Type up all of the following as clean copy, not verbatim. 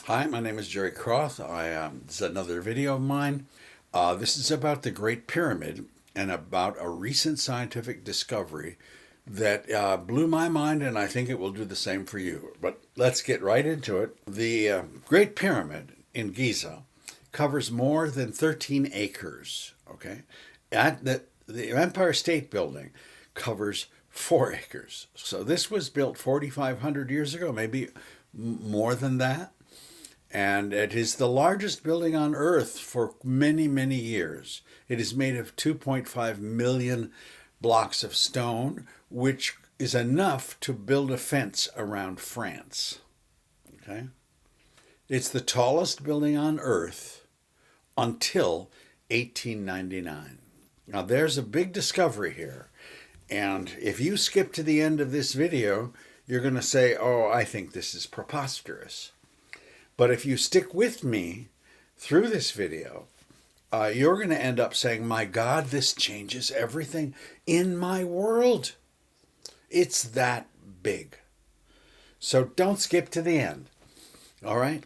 Hi, my name is Jerry Kroth. This is another video of mine. This is about the Great Pyramid and about a recent scientific discovery that blew my mind, and I think it will do the same for you. But let's get right into it. The Great Pyramid in Giza covers more than 13 acres. Okay, the Empire State Building covers 4 acres. So this was built 4,500 years ago, maybe more than that. And it is the largest building on Earth for many, many years. It is made of 2.5 million blocks of stone, which is enough to build a fence around France. Okay? It's the tallest building on Earth until 1899. Now, there's a big discovery here. And if you skip to the end of this video, you're going to say, oh, I think this is preposterous. But if you stick with me through this video, you're going to end up saying, my God, this changes everything in my world. It's that big. So don't skip to the end. All right?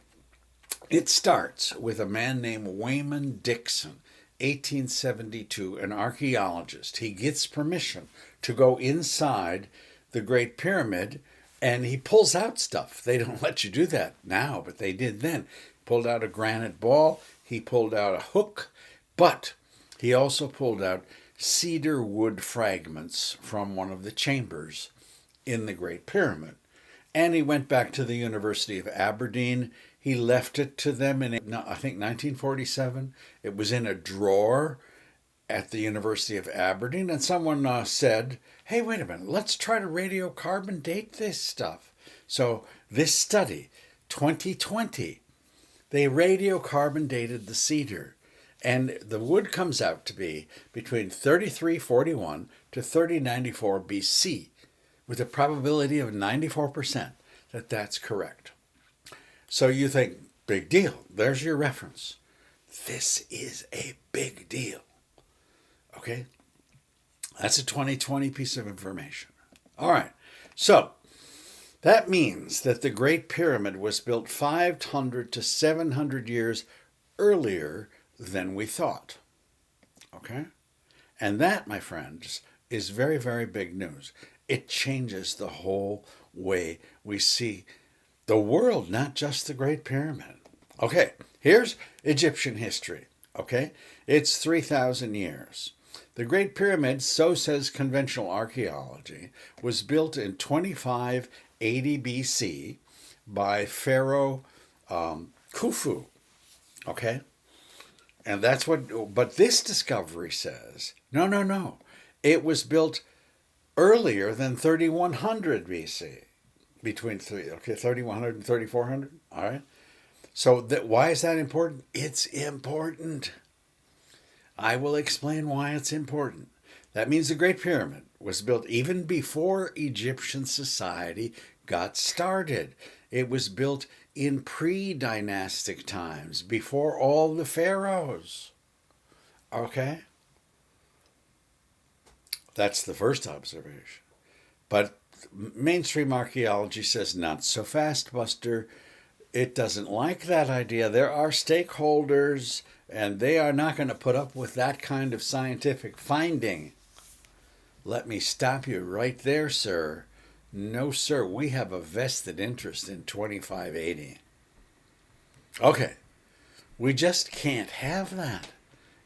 It starts with a man named Wayman Dixon, 1872, an archaeologist. He gets permission to go inside the Great Pyramid, and he pulls out stuff. They don't let you do that now, but they did then. Pulled out a granite ball. He pulled out a hook. But he also pulled out cedar wood fragments from one of the chambers in the Great Pyramid. And he went back to the University of Aberdeen. He left it to them in, I think, 1947. It was in a drawer at the University of Aberdeen, and someone said, hey, wait a minute, let's try to radiocarbon date this stuff. So this study, 2020, they radiocarbon dated the cedar, and the wood comes out to be between 3341 to 3094 BC, with a probability of 94% that that's correct. So you think, big deal, there's your reference. This is a big deal. Okay, that's a 2020 piece of information. All right, so that means that the Great Pyramid was built 500 to 700 years earlier than we thought. Okay, and that, my friends, is very, very big news. It changes the whole way we see the world, not just the Great Pyramid. Okay, here's Egyptian history. Okay, it's 3,000 years. The Great Pyramid, so says conventional archaeology, was built in 2580 BC by Pharaoh Khufu. Okay? And that's what, but this discovery says, no. It was built earlier than 3100 BC. Between 3100 and 3400. All right? So why is that important? It's important. I will explain why it's important. That means the Great Pyramid was built even before Egyptian society got started. It was built in pre-dynastic times, before all the pharaohs. Okay? That's the first observation. But mainstream archaeology says, not so fast, Buster. It doesn't like that idea. There are stakeholders, and they are not going to put up with that kind of scientific finding. Let me stop you right there, sir. No, sir, we have a vested interest in 2580. Okay, we just can't have that.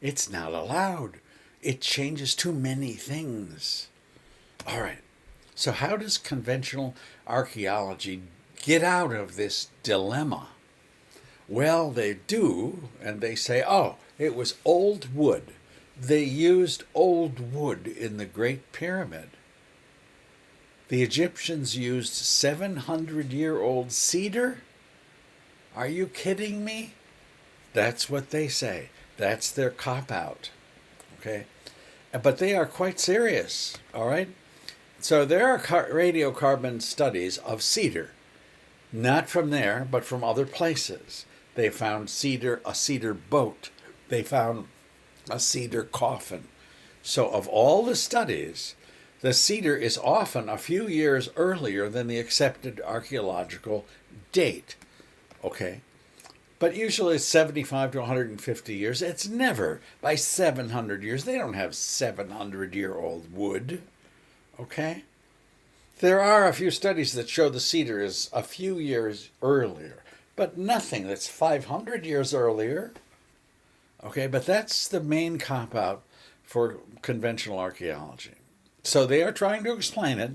It's not allowed. It changes too many things. All right, so how does conventional archaeology get out of this dilemma? Well, they do, and they say, oh, it was old wood. They used old wood in the Great Pyramid. The Egyptians used 700-year-old cedar? Are you kidding me? That's what they say. That's their cop-out. Okay? But they are quite serious, all right? So there are radiocarbon studies of cedar. Not from there, but from other places. They found a cedar boat. They found a cedar coffin. So of all the studies, the cedar is often a few years earlier than the accepted archaeological date. Okay, But usually it's 75 to 150 years. It's never by 700 years. They don't have 700-year-old wood. Okay? There are a few studies that show the cedar is a few years earlier, but nothing that's 500 years earlier. Okay, but that's the main cop-out for conventional archaeology. So they are trying to explain it,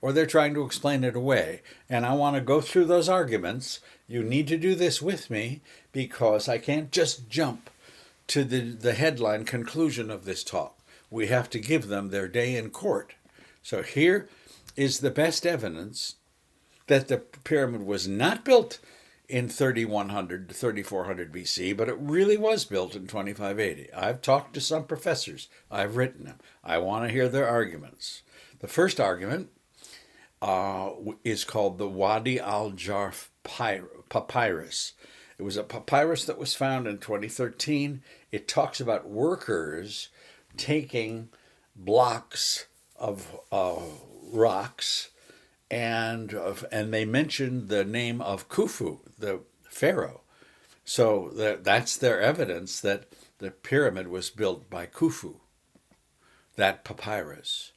or they're trying to explain it away. And I want to go through those arguments. You need to do this with me because I can't just jump to the headline conclusion of this talk. We have to give them their day in court. So here is the best evidence that the pyramid was not built in 3100 to 3400 BC, but it really was built in 2580. I've talked to some professors. I've written them. I want to hear their arguments. The first argument is called the Wadi al-Jarf papyrus. It was a papyrus that was found in 2013. It talks about workers taking blocks of rocks, and they mentioned the name of Khufu, the pharaoh. So that's their evidence that the pyramid was built by Khufu. That papyrus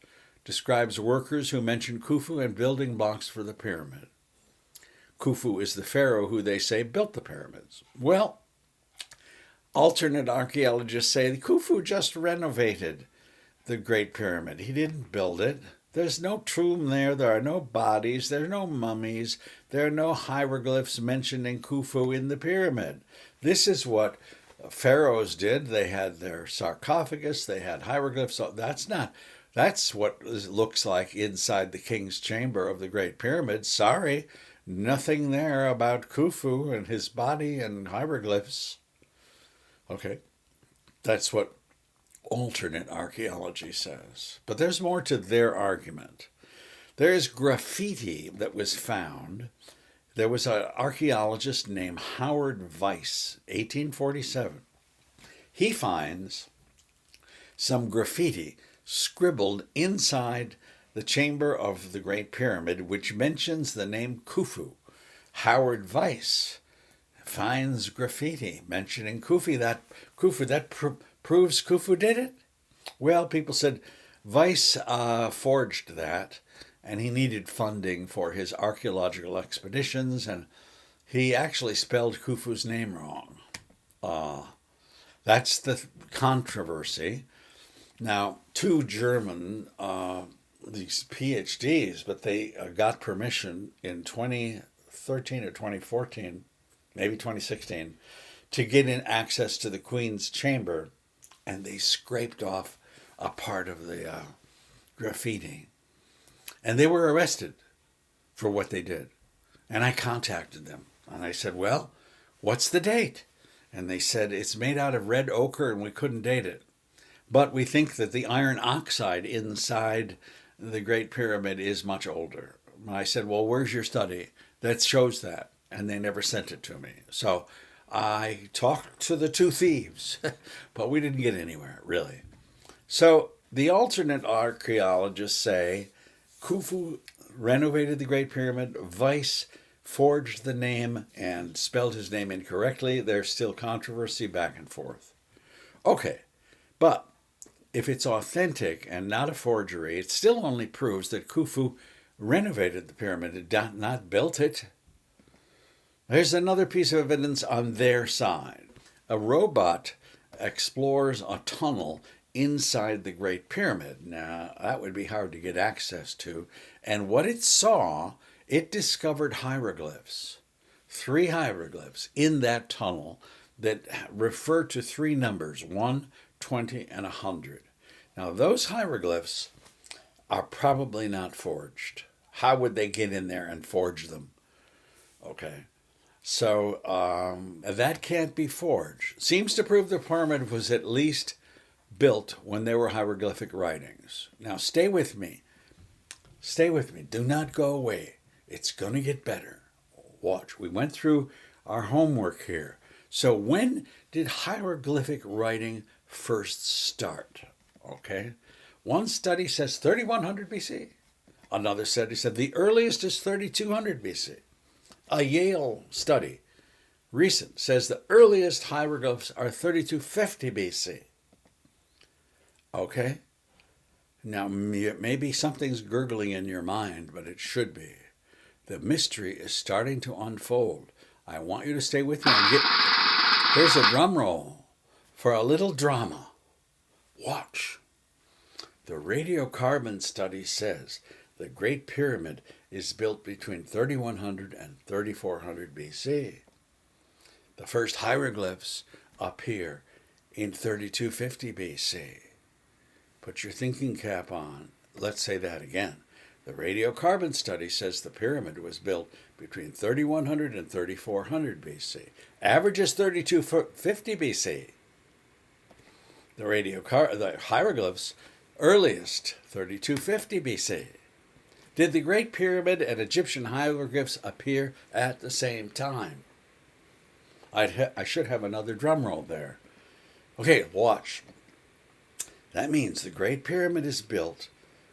describes workers who mention Khufu and building blocks for the pyramid. Khufu is the pharaoh who they say built the pyramids. Well, alternate archaeologists say Khufu just renovated the Great Pyramid. He didn't build it. There's no tomb there. There are no bodies. There are no mummies. There are no hieroglyphs mentioning Khufu in the pyramid. This is what pharaohs did. They had their sarcophagus. They had hieroglyphs. That's what it looks like inside the king's chamber of the Great Pyramid. Sorry, nothing there about Khufu and his body and hieroglyphs. Okay, that's what alternate archaeology says. But there's more to their argument. There is graffiti that was found. There was an archaeologist named Howard Weiss, 1847. He finds some graffiti scribbled inside the chamber of the Great Pyramid, which mentions the name Khufu. Howard Weiss finds graffiti mentioning Khufu. That proves Khufu did it? Well, people said Weiss forged that, and he needed funding for his archaeological expeditions, and he actually spelled Khufu's name wrong. That's the controversy. Now, two German, these PhDs, but they got permission in 2013 or 2014, maybe 2016, to get in access to the Queen's chamber, and they scraped off a part of the graffiti. And they were arrested for what they did. And I contacted them, and I said, well, what's the date? And they said, it's made out of red ochre, and we couldn't date it. But we think that the iron oxide inside the Great Pyramid is much older. And I said, well, where's your study that shows that? And they never sent it to me. So I talked to the two thieves, but we didn't get anywhere, really. So the alternate archaeologists say Khufu renovated the Great Pyramid. Weiss forged the name and spelled his name incorrectly. There's still controversy back and forth. Okay, but if it's authentic and not a forgery, it still only proves that Khufu renovated the pyramid and not built it. There's another piece of evidence on their side. A robot explores a tunnel inside the Great Pyramid. Now, that would be hard to get access to. And what it saw, it discovered hieroglyphs. 3 hieroglyphs in that tunnel that refer to 3 numbers, 1, 20, and 100. Now, those hieroglyphs are probably not forged. How would they get in there and forge them? Okay. So that can't be forged. Seems to prove the pyramid was at least built when there were hieroglyphic writings. Now, stay with me. Stay with me. Do not go away. It's going to get better. Watch. We went through our homework here. So when did hieroglyphic writing first start? Okay. One study says 3100 BC. Another study said the earliest is 3200 BC. A Yale study Recent says the earliest hieroglyphs are 3250 BC. Okay? Now, maybe something's gurgling in your mind, but it should be. The mystery is starting to unfold. I want you to stay with me. Here's a drum roll for a little drama. Watch. The Radiocarbon study says the Great Pyramid is built between 3100 and 3400 BC. The first hieroglyphs appear in 3250 BC. Put your thinking cap on. Let's say that again. The Radiocarbon study says the pyramid was built between 3100 and 3400 BC. Average is 3250 BC. The hieroglyphs, earliest 3250 BC. Did the Great Pyramid and Egyptian hieroglyphs appear at the same time? I should have another drum roll there. Okay, watch. That means the Great Pyramid is built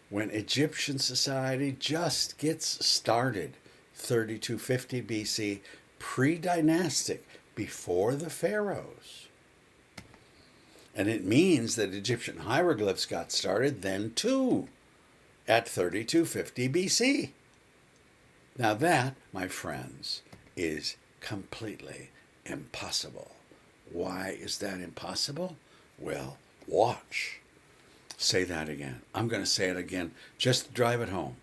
when Egyptian society just gets started, 3250 BC, pre-dynastic, before the pharaohs. And it means that Egyptian hieroglyphs got started then too, at 3250 BC. Now that, my friends, is completely impossible. Why is that impossible? Well, watch. Say that again. I'm going to say it again just to drive it home.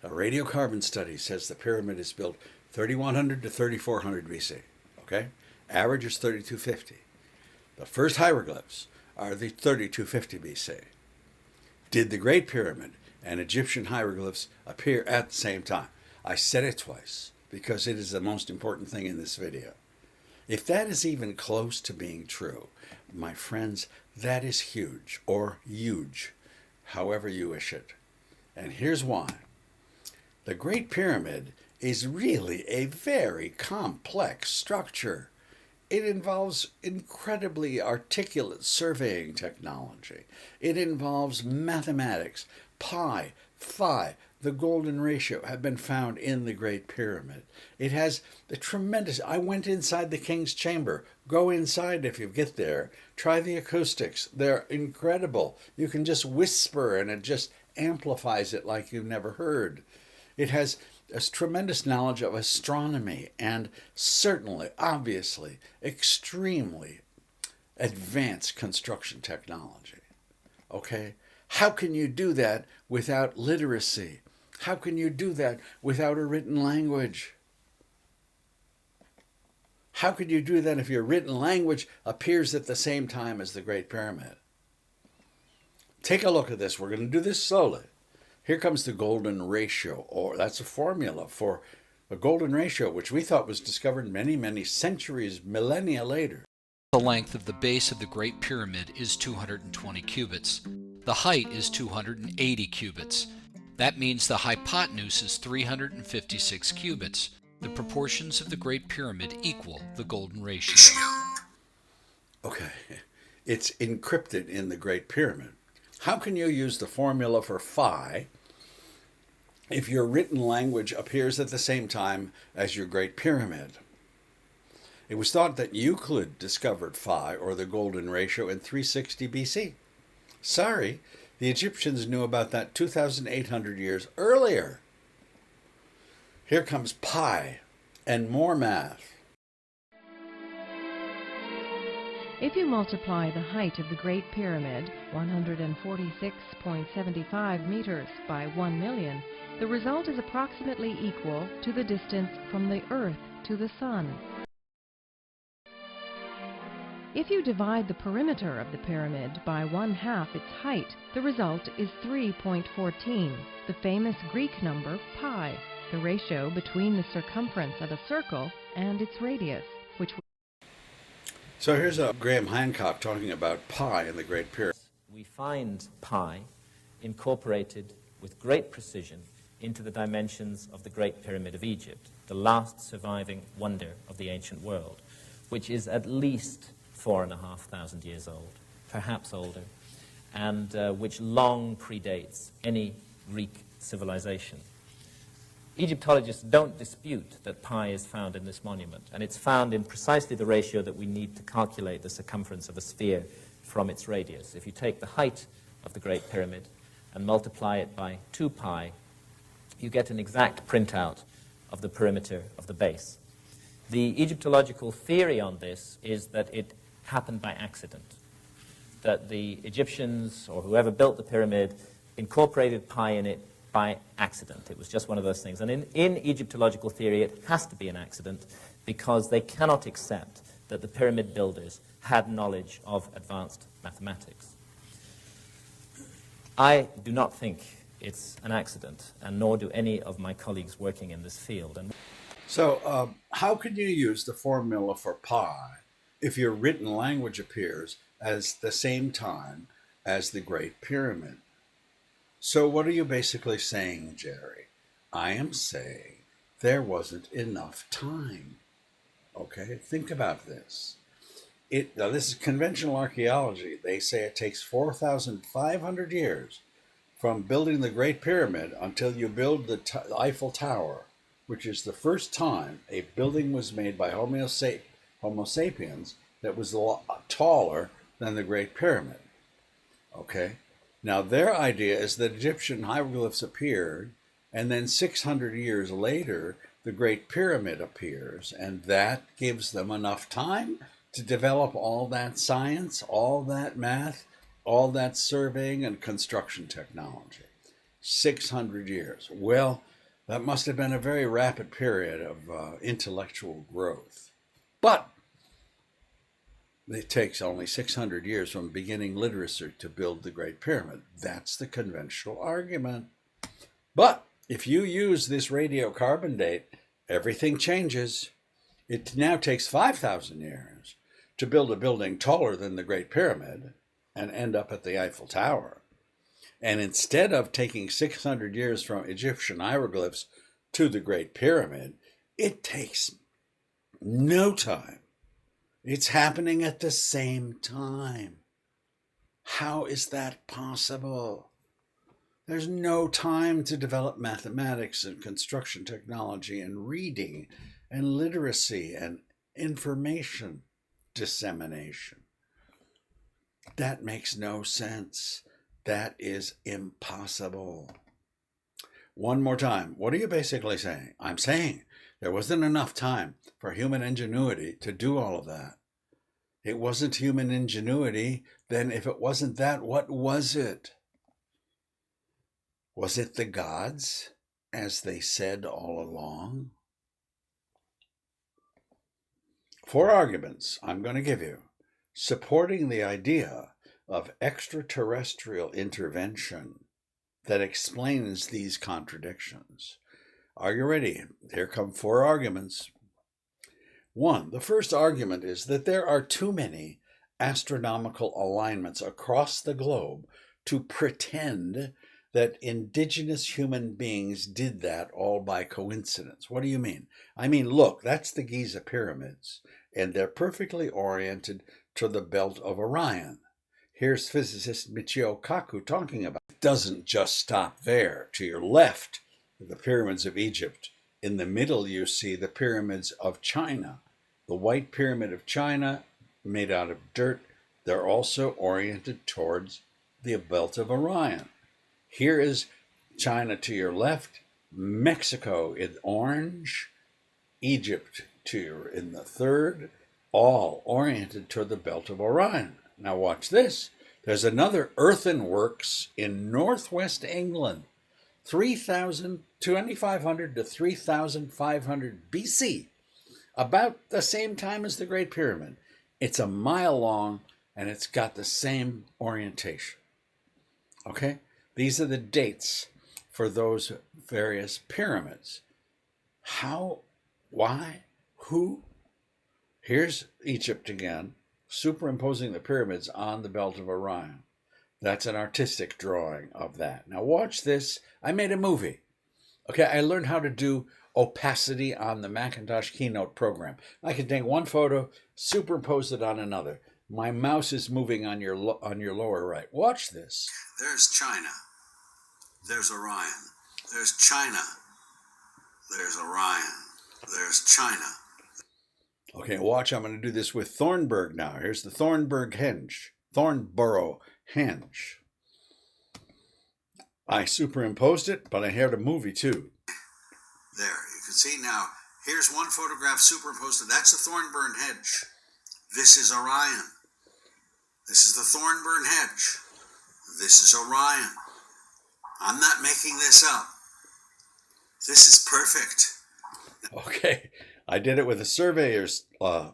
A Radiocarbon study says the pyramid is built 3100 to 3400 BC. Okay? Average is 3250. The first hieroglyphs are the 3250 BC. Did the Great Pyramid and Egyptian hieroglyphs appear at the same time? I said it twice because it is the most important thing in this video. If that is even close to being true, my friends, that is huge, or huge, however you wish it. And here's why. The Great Pyramid is really a very complex structure. It involves incredibly articulate surveying technology. It involves mathematics. Pi, phi, the golden ratio have been found in the Great Pyramid. It has the tremendous... I went inside the king's chamber. Go inside if you get there. Try the acoustics. They're incredible. You can just whisper and it just amplifies it like you've never heard. It has a tremendous knowledge of astronomy and certainly, obviously, extremely advanced construction technology. Okay? How can you do that without literacy? How can you do that without a written language? How could you do that if your written language appears at the same time as the Great Pyramid? Take a look at this. We're going to do this slowly. Here comes the golden ratio, or that's a formula for a golden ratio, which we thought was discovered many, many centuries, millennia later. The length of the base of the Great Pyramid is 220 cubits. The height is 280 cubits. That means the hypotenuse is 356 cubits. The proportions of the Great Pyramid equal the golden ratio. Okay, it's encrypted in the Great Pyramid. How can you use the formula for phi if your written language appears at the same time as your Great Pyramid? It was thought that Euclid discovered phi, or the golden ratio, in 360 BC. Sorry, the Egyptians knew about that 2,800 years earlier. Here comes pi and more math. If you multiply the height of the Great Pyramid, 146.75 meters, by 1 million, the result is approximately equal to the distance from the Earth to the Sun. If you divide the perimeter of the pyramid by 1/2 its height, the result is 3.14, the famous Greek number pi, the ratio between the circumference of a circle and its radius, which... So here's Graham Hancock talking about pi in the Great Pyramid. We find pi incorporated with great precision into the dimensions of the Great Pyramid of Egypt, the last surviving wonder of the ancient world, which is at least 4,500 years old, perhaps older, and which long predates any Greek civilization. Egyptologists don't dispute that pi is found in this monument, and it's found in precisely the ratio that we need to calculate the circumference of a sphere from its radius. If you take the height of the Great Pyramid and multiply it by 2 pi, you get an exact printout of the perimeter of the base. The Egyptological theory on this is that it happened by accident, that the Egyptians or whoever built the pyramid incorporated pi in it by accident. It was just one of those things. And in Egyptological theory, it has to be an accident because they cannot accept that the pyramid builders had knowledge of advanced mathematics. I do not think it's an accident, and nor do any of my colleagues working in this field. So how can you use the formula for pi if your written language appears as the same time as the Great Pyramid? So what are you basically saying, Jerry? I am saying there wasn't enough time. Okay, think about this. Now this is conventional archaeology. They say it takes 4,500 years from building the Great Pyramid until you build the Eiffel Tower, which is the first time a building was made by Homo sapiens that was a lot taller than the Great Pyramid. Okay? Now, their idea is that Egyptian hieroglyphs appeared, and then 600 years later, the Great Pyramid appears, and that gives them enough time to develop all that science, all that math, all that surveying and construction technology. 600 years. Well, that must have been a very rapid period of intellectual growth. But it takes only 600 years from beginning literacy to build the Great Pyramid. That's the conventional argument. But if you use this radiocarbon date, everything changes. It now takes 5,000 years to build a building taller than the Great Pyramid and end up at the Eiffel Tower. And instead of taking 600 years from Egyptian hieroglyphs to the Great Pyramid, it takes no time. It's happening at the same time. How is that possible? There's no time to develop mathematics and construction technology and reading and literacy and information dissemination. That makes no sense. That is impossible. One more time. What are you basically saying? I'm saying there wasn't enough time for human ingenuity to do all of that. It wasn't human ingenuity. Then if it wasn't that, what was it? Was it the gods, as they said all along? 4 arguments I'm going to give you supporting the idea of extraterrestrial intervention that explains these contradictions. Are you ready? Here come 4 arguments. 1, the first argument is that there are too many astronomical alignments across the globe to pretend that indigenous human beings did that all by coincidence. What do you mean? I mean, look, that's the Giza pyramids, and they're perfectly oriented to the belt of Orion. Here's physicist Michio Kaku talking about it. It doesn't just stop there. To your left, the pyramids of Egypt. In the middle, you see the pyramids of China. The White Pyramid of China, made out of dirt, they're also oriented towards the belt of Orion. Here is China to your left, Mexico in orange, Egypt in the third, all oriented toward the belt of Orion. Now watch this. There's another earthenworks in northwest England, 2,500 to 3,500 BC, about the same time as the Great Pyramid. It's a mile long, and it's got the same orientation. Okay? These are the dates for those various pyramids. How? Why? Who? Here's Egypt again, superimposing the pyramids on the belt of Orion. That's an artistic drawing of that. Now watch this. I made a movie. Okay, I learned how to do opacity on the Macintosh Keynote program. I can take one photo, superimpose it on another. My mouse is moving on your lower right. Watch this. There's China. There's Orion. There's China. There's Orion. There's China. Okay, watch. I'm going to do this with Thornburg now. Here's the Thornburg henge. Thornborough henge. I superimposed it, but I had a movie too. There, you can see now. Here's one photograph superimposed. That's the Thornburg henge. This is Orion. This is the Thornburg henge. This is Orion. I'm not making this up. This is perfect. Okay, I did it with a surveyor's a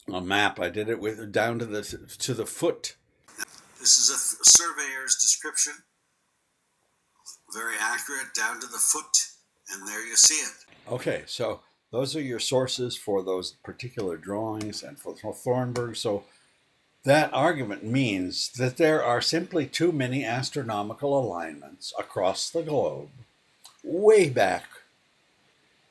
map. I did it with down to the foot. This is a surveyor's description. Very accurate, down to the foot, and there you see it. Okay, so those are your sources for those particular drawings and for Thornburg. So that argument means that there are simply too many astronomical alignments across the globe, way back,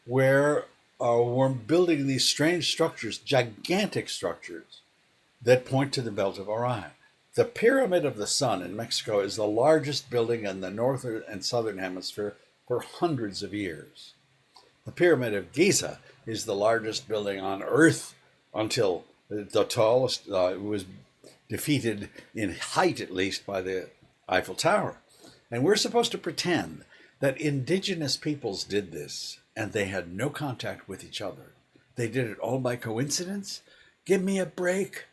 where we're building these strange structures, gigantic structures, that point to the belt of Orion. The Pyramid of the Sun in Mexico is the largest building in the northern and southern hemisphere for hundreds of years. The Pyramid of Giza is the largest building on Earth until the tallest was defeated in height, at least, by the Eiffel Tower. And we're supposed to pretend that indigenous peoples did this and they had no contact with each other. They did it all by coincidence? Give me a break.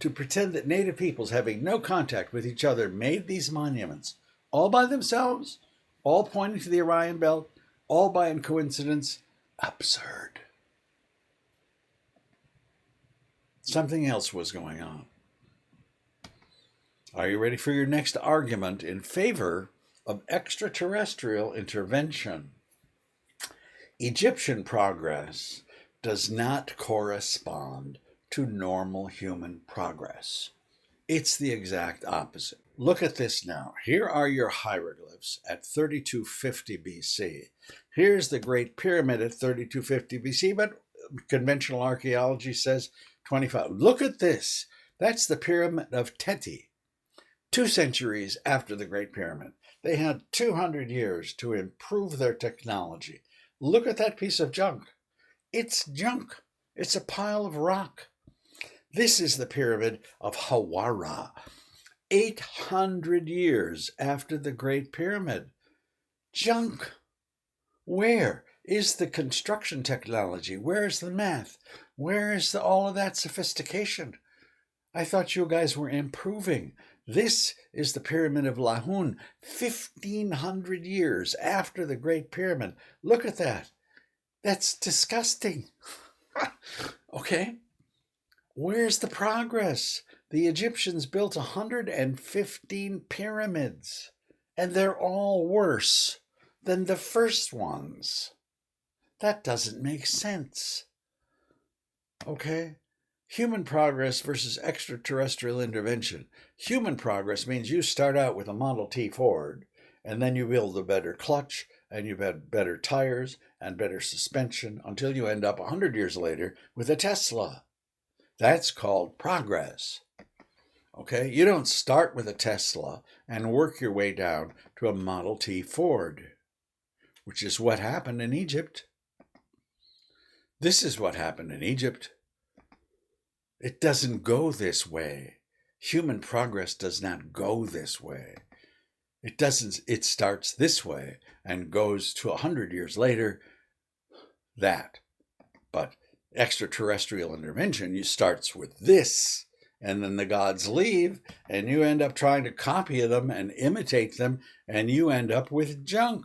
To pretend that native peoples having no contact with each other made these monuments all by themselves, all pointing to the Orion belt, all by coincidence, absurd. Something else was going on. Are you ready for your next argument in favor of extraterrestrial intervention? Egyptian progress does not correspond to normal human progress. It's the exact opposite. Look at this now. Here are your hieroglyphs at 3250 BC. Here's the Great Pyramid at 3250 BC, but conventional archaeology says 25. Look at this. That's the Pyramid of Teti. 2 centuries after the Great Pyramid. They had 200 years to improve their technology. Look at that piece of junk. It's junk. It's a pile of rock. This is the Pyramid of Hawara, 800 years after the Great Pyramid. Junk. Where is the construction technology? Where is the math? Where is all of that sophistication? I thought you guys were improving. This is the Pyramid of Lahun, 1,500 years after the Great Pyramid. Look at that. That's disgusting. Okay. Where's the progress? The Egyptians built 115 pyramids, and they're all worse than the first ones. That doesn't make sense. Okay? Human progress versus extraterrestrial intervention. Human progress means you start out with a Model T Ford, and then you build a better clutch, and you've had better tires and better suspension until you end up 100 years later with a Tesla. That's called progress. Okay? You don't start with a Tesla and work your way down to a Model T Ford, which is what happened in Egypt. This is what happened in Egypt. It doesn't go this way. Human progress does not go this way. It doesn't. It starts this way and goes to 100 years later, that. But extraterrestrial intervention, starts with this, and then the gods leave, and you end up trying to copy them and imitate them, and you end up with junk.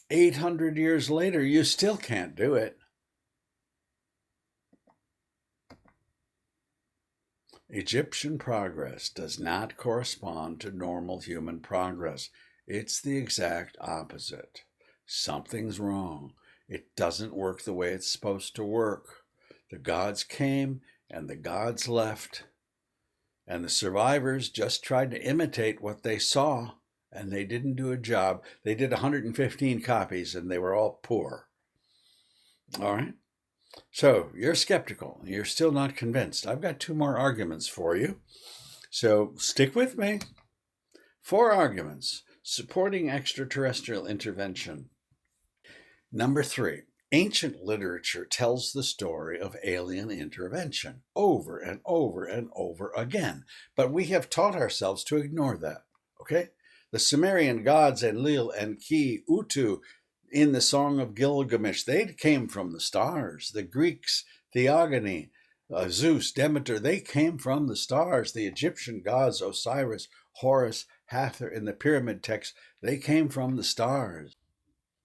800 years later, you still can't do it. Egyptian progress does not correspond to normal human progress. It's the exact opposite. Something's wrong. It doesn't work the way it's supposed to work. The gods came and the gods left. And the survivors just tried to imitate what they saw, and they didn't do a job. They did 115 copies, and they were all poor. All right? So you're skeptical. You're still not convinced. I've got 2 more arguments for you. So stick with me. 4 arguments supporting extraterrestrial intervention. Number 3, ancient literature tells the story of alien intervention over and over and over again, but we have taught ourselves to ignore that, okay? The Sumerian gods Enlil and Ki, Utu, in the Song of Gilgamesh, they came from the stars. The Greeks, Theogony, Zeus, Demeter, they came from the stars. The Egyptian gods, Osiris, Horus, Hathor, in the pyramid text, they came from the stars.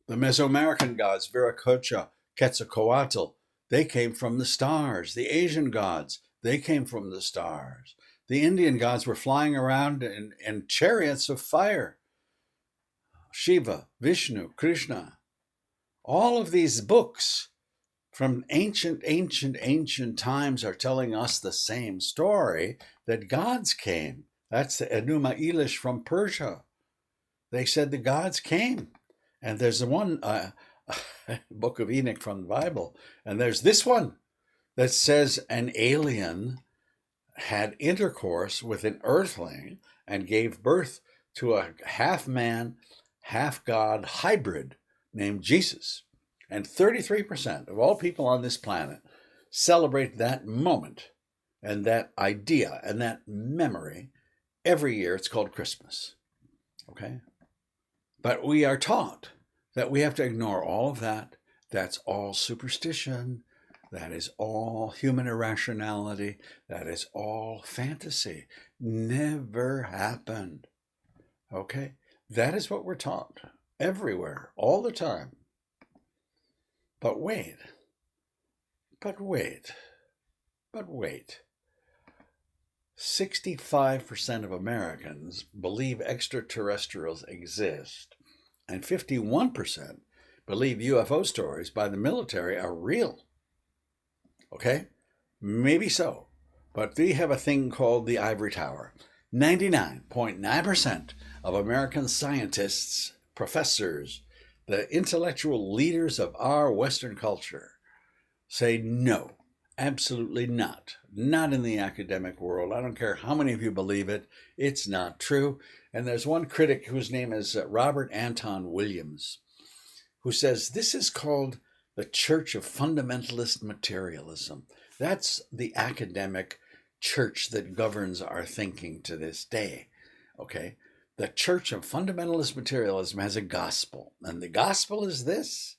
The Mesoamerican gods, Viracocha, Quetzalcoatl, they came from the stars. The Asian gods, they came from the stars. The Indian gods were flying around in chariots of fire. Shiva, Vishnu, Krishna. All of these books from ancient times are telling us the same story, that gods came. That's the Enuma Elish from Persia. They said the gods came. And there's the one Book of Enoch from the Bible. And there's this one that says an alien had intercourse with an earthling and gave birth to a half-man, half-god hybrid named Jesus. And 33% of all people on this planet celebrate that moment and that idea and that memory every year. It's called Christmas. Okay? But we are taught that we have to ignore all of that. That's all superstition. That is all human irrationality. That is all fantasy. Never happened. Okay? That is what we're taught everywhere, all the time. But wait. 65% of Americans believe extraterrestrials exist, and 51% believe UFO stories by the military are real. Okay? Maybe so. But we have a thing called the ivory tower. 99.9% of American scientists, professors, the intellectual leaders of our Western culture say no. Absolutely not. Not in the academic world. I don't care how many of you believe it. It's not true. And there's one critic whose name is Robert Anton Williams, who says this is called the Church of Fundamentalist Materialism. That's the academic church that governs our thinking to this day. Okay? The Church of Fundamentalist Materialism has a gospel. And the gospel is this.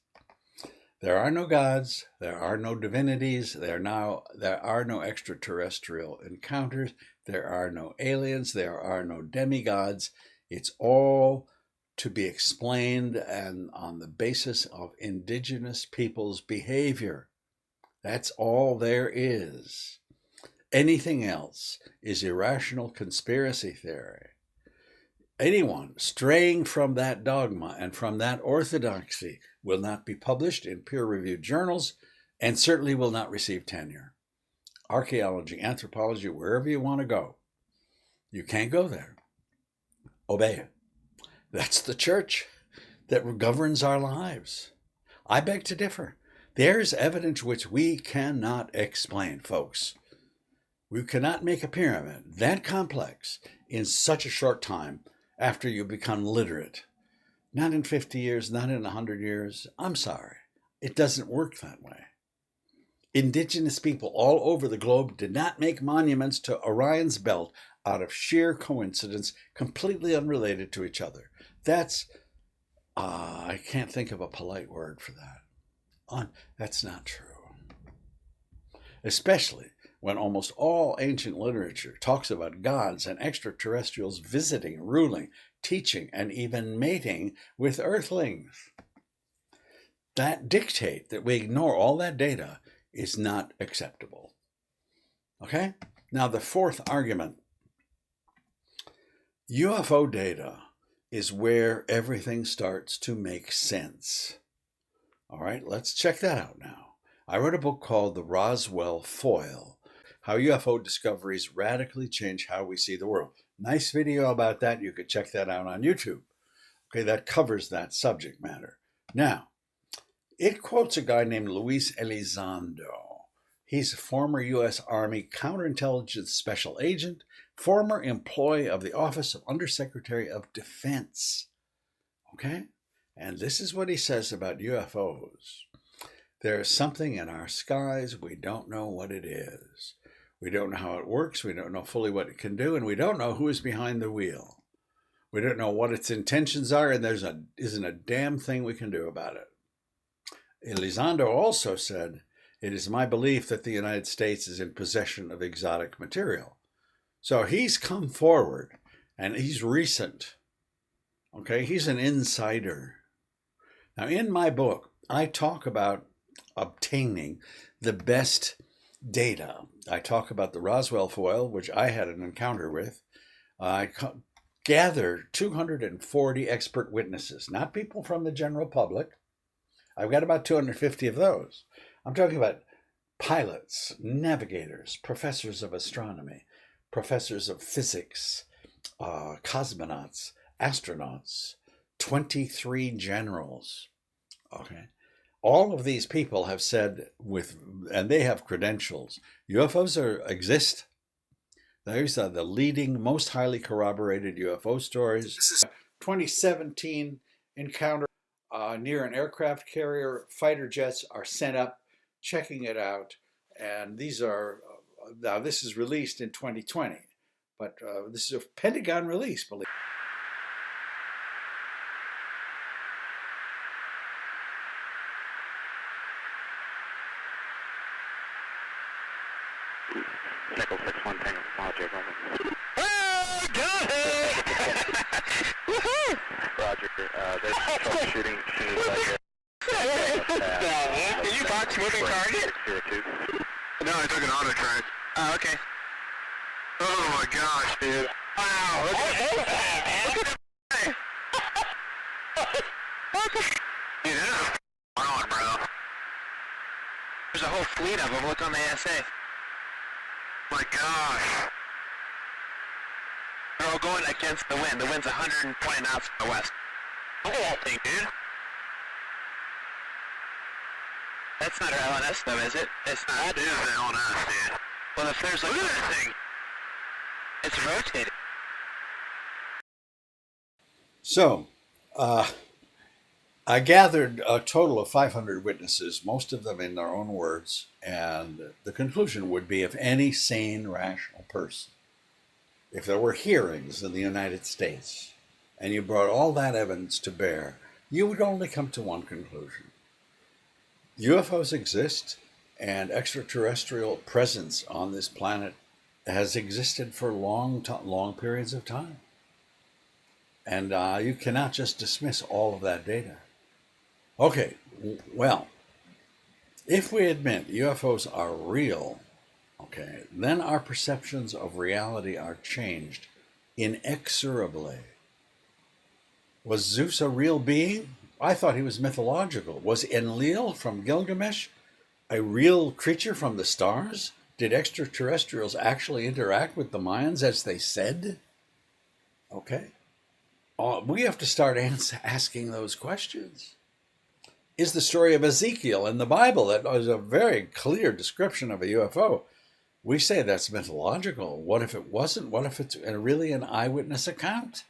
There are no gods, there are no divinities, there are no extraterrestrial encounters, there are no aliens, there are no demigods. It's all to be explained and on the basis of indigenous people's behavior. That's all there is. Anything else is irrational conspiracy theory. Anyone straying from that dogma and from that orthodoxy will not be published in peer-reviewed journals and certainly will not receive tenure. Archaeology, anthropology, wherever you want to go, you can't go there. Obey it. That's the church that governs our lives. I beg to differ. There's evidence which we cannot explain, folks. We cannot make a pyramid that complex in such a short time after you become literate. Not in 50 years, not in 100 years. I'm sorry. It doesn't work that way. Indigenous people all over the globe did not make monuments to Orion's belt out of sheer coincidence, completely unrelated to each other. That's, I can't think of a polite word for that. That's not true. Especially when almost all ancient literature talks about gods and extraterrestrials visiting, ruling, teaching, and even mating with earthlings. That dictate that we ignore all that data is not acceptable. Okay? Now, the fourth argument. UFO data is where everything starts to make sense. All right, let's check that out now. I wrote a book called The Roswell Foil, How UFO Discoveries Radically Change How We See the World. Nice video about that. You could check that out on YouTube. Okay, that covers that subject matter. Now, it quotes a guy named Luis Elizondo. He's a former U.S. Army counterintelligence special agent former employee of the Office of Undersecretary of Defense. Okay? And this is what he says about UFOs. There is something in our skies. We don't know what it is. We don't know how it works. We don't know fully what it can do. And we don't know who is behind the wheel. We don't know what its intentions are. And there isn't a damn thing we can do about it. Elizondo also said, "It is my belief that the United States is in possession of exotic material." So he's come forward, and he's recent. Okay, he's an insider. Now, in my book, I talk about obtaining the best data. I talk about the Roswell Foil, which I had an encounter with. I gathered 240 expert witnesses, not people from the general public. I've got about 250 of those. I'm talking about pilots, navigators, professors of astronomy, professors of physics, cosmonauts, astronauts, 23 generals. Okay. All of these people have said and they have credentials, UFOs exist. These are the leading, most highly corroborated UFO stories. This is 2017 encounter near an aircraft carrier. Fighter jets are sent up, checking it out. And these are, now this is released in 2020, but this is a Pentagon release, believe. Nickel 6-1 Tango Roger, over. Oh, got it! Woohoo! Roger, there's troubleshooting machines out here. Did you box moving target? 602. No, I took an auto track. Oh, okay. Oh my gosh, dude. Wow, look at that, man. Look at that. Dude, that is on, bro. There's a whole fleet of them. Look on the ASA. My gosh. They're all going against the wind. The wind's 120 knots from the west. Look at that thing, dude. That's not our LNS though, is it? It's not. That is the LNS, dude. Well, if there's like... Look at that thing. It's rotating. So, I gathered a total of 500 witnesses, most of them in their own words, and the conclusion would be if any sane, rational person, if there were hearings in the United States, and you brought all that evidence to bear, you would only come to one conclusion. UFOs exist, and extraterrestrial presence on this planet has existed for long periods of time. And you cannot just dismiss all of that data. Okay, well, if we admit UFOs are real, okay, then our perceptions of reality are changed inexorably. Was Zeus a real being? I thought he was mythological. Was Enlil from Gilgamesh a real creature from the stars? Did extraterrestrials actually interact with the Mayans as they said? Okay. We have to start asking those questions. Is the story of Ezekiel in the Bible, that was a very clear description of a UFO, we say that's mythological. What if it wasn't? What if it's really an eyewitness account?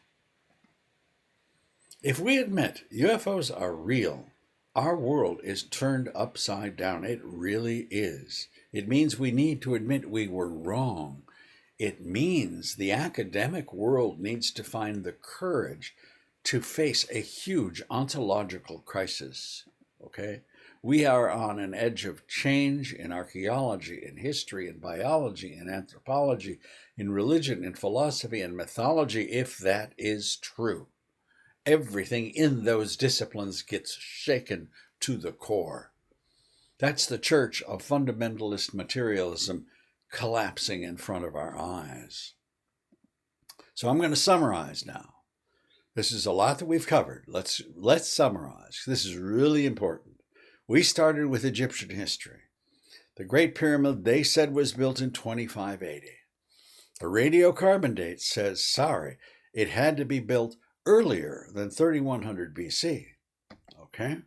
If we admit UFOs are real, our world is turned upside down. It really is. It means we need to admit we were wrong. It means the academic world needs to find the courage to face a huge ontological crisis. Okay? We are on an edge of change in archaeology, in history, in biology, in anthropology, in religion, in philosophy, and mythology, if that is true. Everything in those disciplines gets shaken to the core. That's the church of fundamentalist materialism collapsing in front of our eyes. So I'm going to summarize now. This is a lot that we've covered. Let's summarize. This is really important. We started with Egyptian history. The Great Pyramid, they said, was built in 2580. The radiocarbon date says, sorry, it had to be built earlier than 3100 BC. Okay?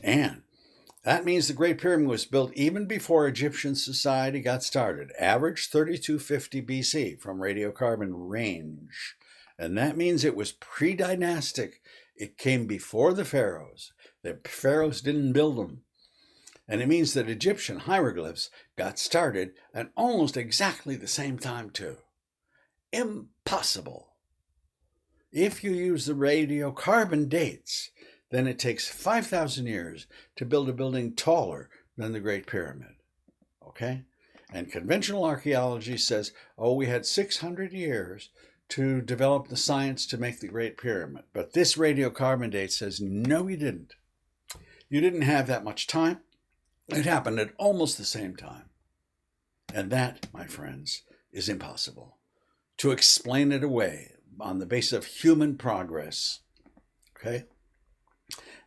And That means the Great Pyramid was built even before Egyptian society got started. Average 3250 BC from Radiocarbon range. And that means it was pre-dynastic. It came before the pharaohs. The pharaohs didn't build them. And it means that Egyptian hieroglyphs got started at almost exactly the same time too. Impossible. If you use the radiocarbon dates, then it takes 5,000 years to build a building taller than the Great Pyramid. Okay? And conventional archaeology says, oh, we had 600 years to develop the science to make the Great Pyramid. But this radiocarbon date says, no, you didn't. You didn't have that much time. It happened at almost the same time. And that, my friends, is impossible. To explain it away on the basis of human progress. Okay?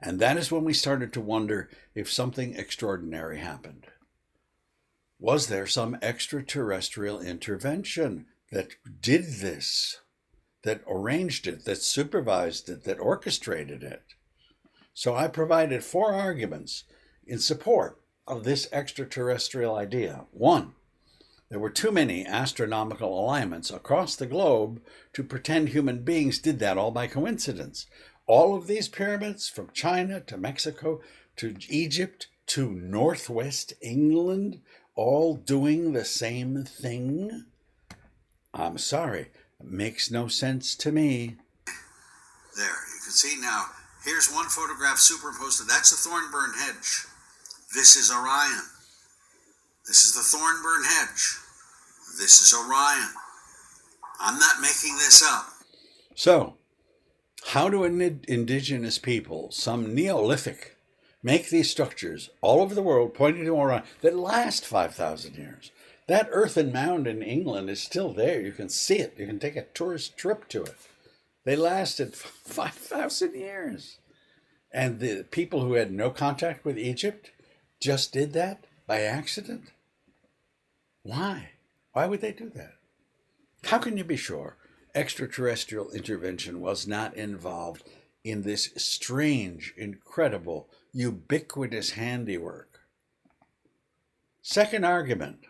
And that is when we started to wonder if something extraordinary happened. Was there some extraterrestrial intervention that did this, that arranged it, that supervised it, that orchestrated it? So I provided 4 arguments in support of this extraterrestrial idea. 1, there were too many astronomical alignments across the globe to pretend human beings did that all by coincidence. All of these pyramids, from China to Mexico to Egypt to Northwest England, all doing the same thing? I'm sorry, it makes no sense to me. There, you can see now, here's one photograph superimposed. That's the Thornburn Hedge. This is Orion. This is the Thornburn Hedge. This is Orion. I'm not making this up. So, how do indigenous people, some Neolithic, make these structures all over the world pointing to Orion that last 5,000 years? That earthen mound in England is still there. You can see it. You can take a tourist trip to it. They lasted 5,000 years. And the people who had no contact with Egypt just did that by accident? Why? Why would they do that? How can you be sure extraterrestrial intervention was not involved in this strange, incredible, ubiquitous handiwork? Second argument,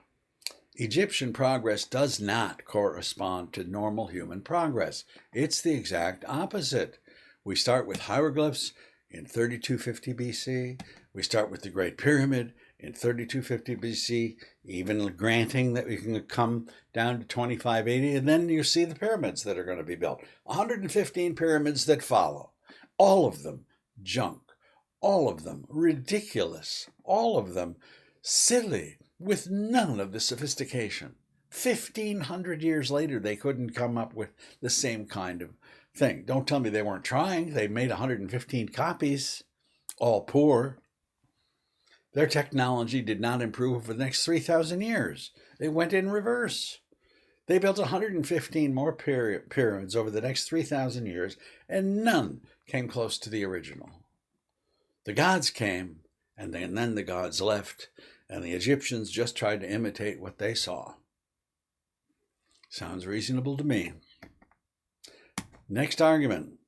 Egyptian progress does not correspond to normal human progress. It's the exact opposite. We start with hieroglyphs in 3250 BC. We start with the Great Pyramid in 3250 BC, even granting that we can come down to 2580, and then you see the pyramids that are going to be built. 115 pyramids that follow. All of them junk. All of them ridiculous. All of them silly, with none of the sophistication. 1,500 years later, they couldn't come up with the same kind of thing. Don't tell me they weren't trying. They made 115 copies, all poor. Their technology did not improve for the next 3,000 years. It went in reverse. They built 115 more pyramids over the next 3,000 years, and none came close to the original. The gods came, and then the gods left, and the Egyptians just tried to imitate what they saw. Sounds reasonable to me. Next argument.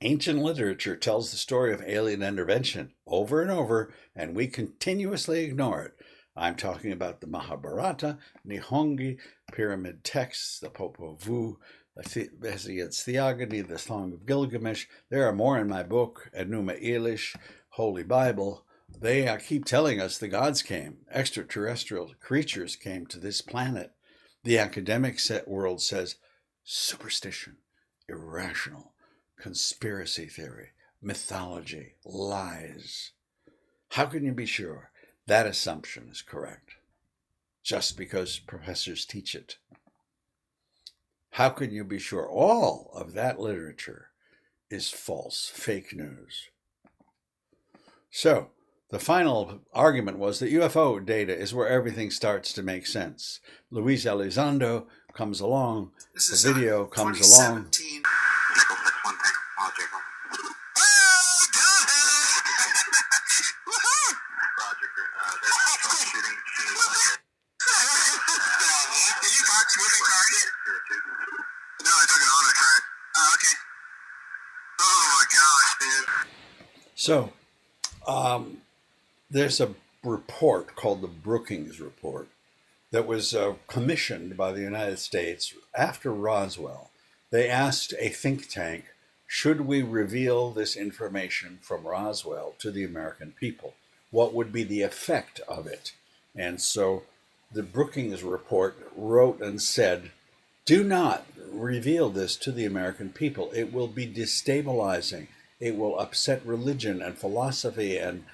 Ancient literature tells the story of alien intervention over and over, and we continuously ignore it. I'm talking about the Mahabharata, Nihongi, pyramid texts, the Popol Vuh, the Hesiod's Theogony, the Song of Gilgamesh. There are more in my book, Enuma Elish, Holy Bible. They keep telling us the gods came, extraterrestrial creatures came to this planet. The academic world says superstition, irrational, conspiracy theory, mythology, lies. How can you be sure that assumption is correct? Just because professors teach it. How can you be sure all of that literature is false, fake news? So, the final argument was that UFO data is where everything starts to make sense. Luis Elizondo comes along, the video comes along. So, there's a report called the Brookings Report that was commissioned by the United States after Roswell. They asked a think tank, should we reveal this information from Roswell to the American people? What would be the effect of it? And so the Brookings Report wrote and said, do not reveal this to the American people. It will be destabilizing. It will upset religion and philosophy and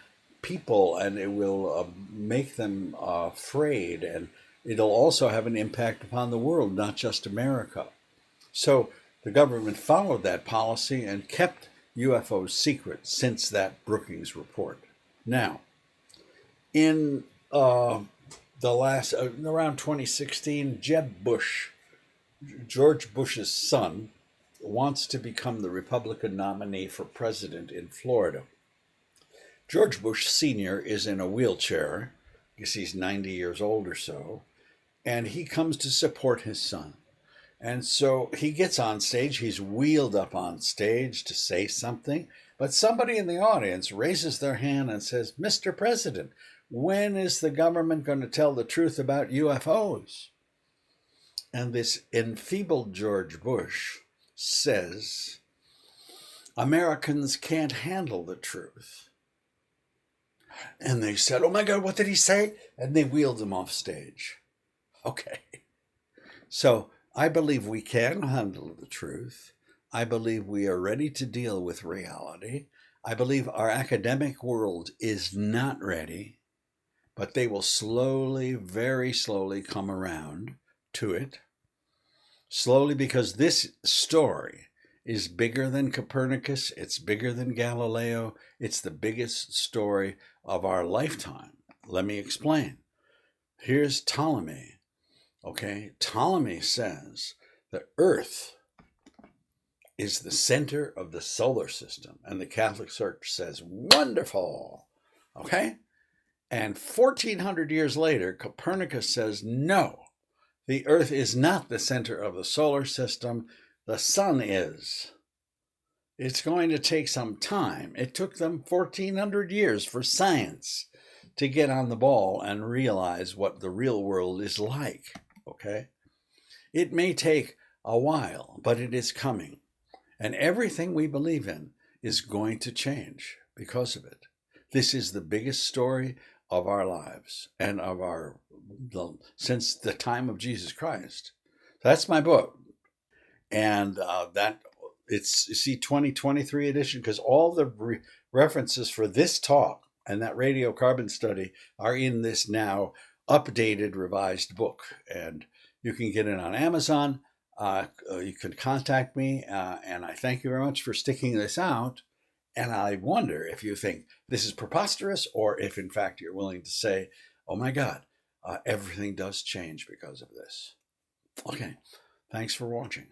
people, and it will make them afraid. And it'll also have an impact upon the world, not just America. So the government followed that policy and kept UFOs secret since that Brookings Report. Now, in the last, around 2016, Jeb Bush, George Bush's son, wants to become the Republican nominee for president in Florida. George Bush Sr. is in a wheelchair, I guess he's 90 years old or so, and he comes to support his son. And so he gets on stage, he's wheeled up on stage to say something, but somebody in the audience raises their hand and says, Mr. President, when is the government going to tell the truth about UFOs? And this enfeebled George Bush says, Americans can't handle the truth. And they said, oh my God, what did he say? And they wheeled him off stage. Okay. So I believe we can handle the truth. I believe we are ready to deal with reality. I believe our academic world is not ready, but they will slowly, very slowly come around to it. Slowly, because this story is bigger than Copernicus. It's bigger than Galileo. It's the biggest story of our lifetime. Let me explain. Here's Ptolemy. Okay, Ptolemy says the Earth is the center of the solar system, and the Catholic Church says, wonderful. Okay, and 1400 years later, Copernicus says, no, the Earth is not the center of the solar system. The sun is. It's going to take some time. It took them 1400 years for science to get on the ball and realize what the real world is like. Okay? It may take a while, but it is coming. And everything we believe in is going to change because of it. This is the biggest story of our lives and of since the time of Jesus Christ. That's my book. And it's, you see, 2023 edition, because all the references for this talk and that radiocarbon study are in this now updated, revised book. And you can get it on Amazon. You can contact me. And I thank you very much for sticking this out. And I wonder if you think this is preposterous, or if in fact you're willing to say, oh my God, everything does change because of this. Okay, thanks for watching.